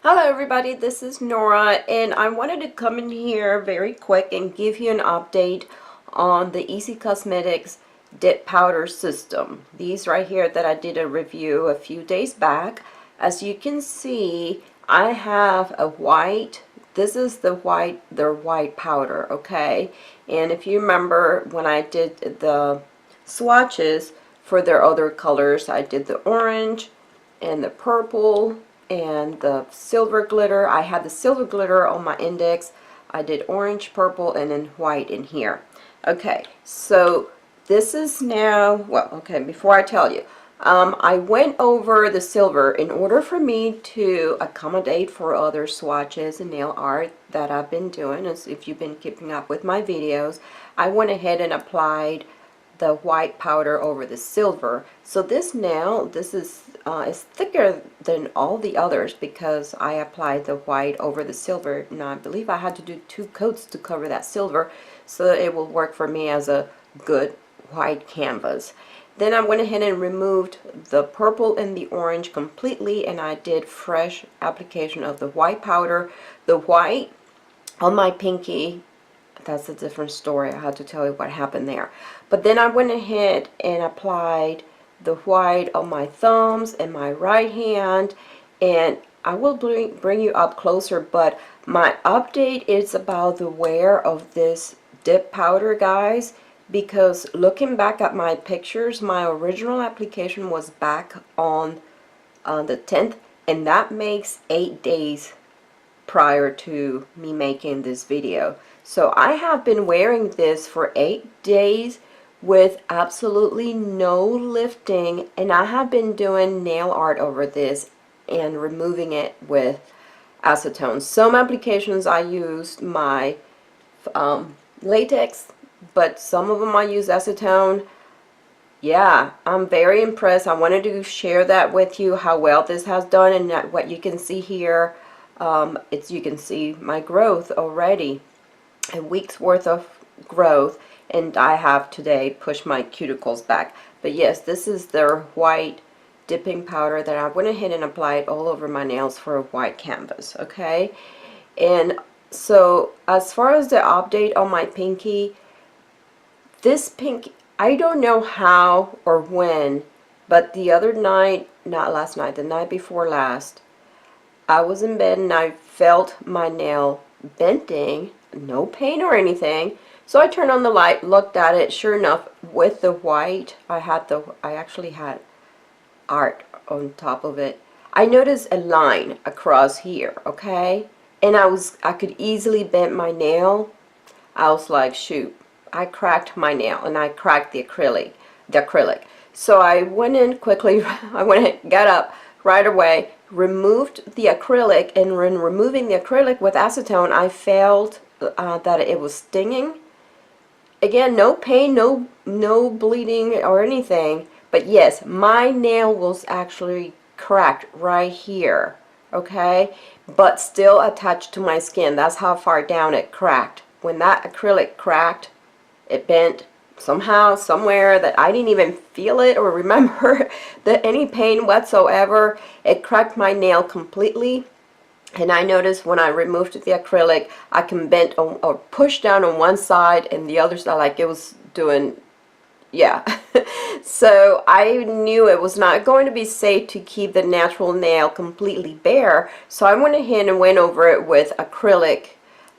Hello everybody, this is Nora and I wanted to come in here very quick and give you an update on the Easy Cosmetics dip powder system. These right here that I did a review a few days back. As you can see, I have a white, this is their white powder, okay? And if you remember when I did the swatches for their other colors, I did the orange and the purple and the silver glitter. I had the silver glitter on my index. I did orange, purple, and then white in here. Okay, so this is now, well, okay, before I tell you, I went over the silver in order for me to accommodate for other swatches and nail art that I've been doing. As if you've been keeping up with my videos, I went ahead and applied the white powder over the silver. So this nail, this is thicker than all the others because I applied the white over the silver. Now I believe I had to do 2 coats to cover that silver so that it will work for me as a good white canvas. Then I went ahead and removed the purple and the orange completely, and I did fresh application of the white powder. The white on my pinky, that's a different story. I had to tell you what happened there. But then I went ahead and applied the white on my thumbs and my right hand, and I will bring you up closer, but my update is about the wear of this dip powder, guys, because looking back at my pictures, my original application was back on the 10th, and that makes 8 days prior to me making this video. So I have been wearing this for 8 days with absolutely no lifting, and I have been doing nail art over this and removing it with acetone. Some applications I used my latex, but some of them I use acetone. Yeah, I'm very impressed. I wanted to share that with you, how well this has done, and what you can see here. You can see my growth already, a week's worth of growth, and I have today pushed my cuticles back. But yes, this is their white dipping powder that I went ahead and applied all over my nails for a white canvas, okay? And so as far as the update on my pinky, this pinky, I don't know how or when, but the other night, not last night, the night before last, I was in bed and I felt my nail bending, no pain or anything. So I turned on the light, looked at it. Sure enough, with the white, I actually had art on top of it. I noticed a line across here, okay? And I could easily bend my nail. I was like, shoot, I cracked my nail, and I cracked the acrylic. So I went in quickly. Got up right away, removed the acrylic, and when removing the acrylic with acetone, I felt that it was stinging. Again, no pain, no bleeding or anything, but yes, my nail was actually cracked right here, okay, but still attached to my skin. That's how far down it cracked. When that acrylic cracked, it bent somehow, somewhere, that I didn't even feel it or remember that any pain whatsoever. It cracked my nail completely. And I noticed when I removed the acrylic, I can bend or push down on one side and the other side, like it was doing, yeah. So I knew it was not going to be safe to keep the natural nail completely bare. So I went ahead and went over it with acrylic.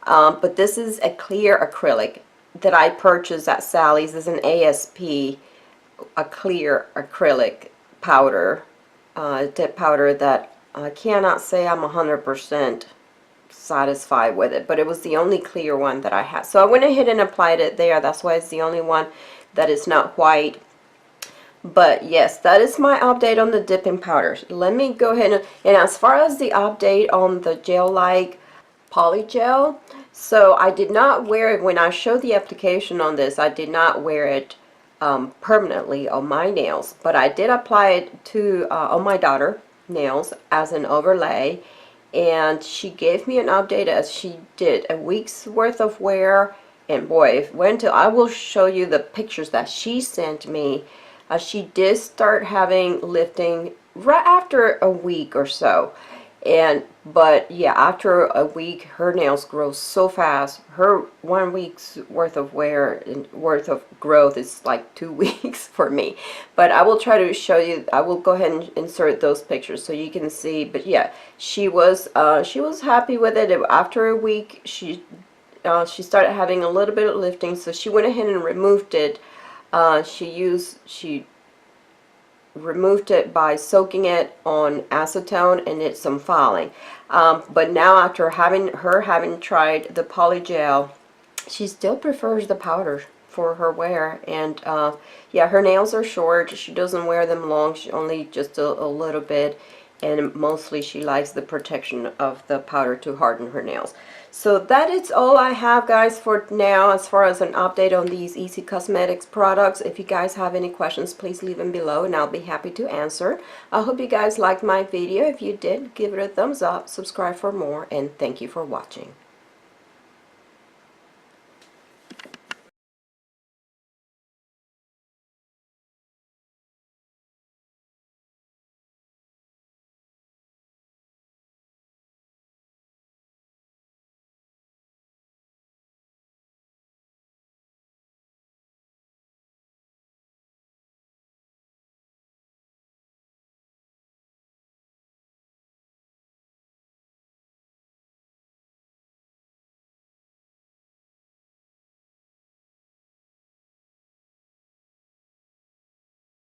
But this is a clear acrylic that I purchased at Sally's. This is an ASP, a clear acrylic powder, dip powder that I cannot say I'm 100% satisfied with it, but it was the only clear one that I had. So I went ahead and applied it there. That's why it's the only one that is not white. But yes, that is my update on the dipping powders. Let me go ahead and as far as the update on the gel-like polygel, so I did not wear it when I showed the application on this. I did not wear it permanently on my nails, but I did apply it to on my daughter nails as an overlay, and she gave me an update as she did a week's worth of wear, and boy, I will show you the pictures that she sent me. She did start having lifting right after a week or so, But yeah, after a week, her nails grow so fast. Her 1 week's worth of wear and worth of growth is like 2 weeks for me. But I will try to show you. I will go ahead and insert those pictures so you can see. But yeah, she was happy with it. After a week, she started having a little bit of lifting, so she went ahead and removed it. She removed it by soaking it on acetone and did some filing. But now after having tried the polygel, she still prefers the powder for her wear. And yeah, her nails are short. She doesn't wear them long. She only just a little bit. And mostly she likes the protection of the powder to harden her nails. So that is all I have, guys, for now as far as an update on these Easy Cosmetics products. If you guys have any questions, please leave them below and I'll be happy to answer. I hope you guys liked my video. If you did, give it a thumbs up, subscribe for more, and thank you for watching.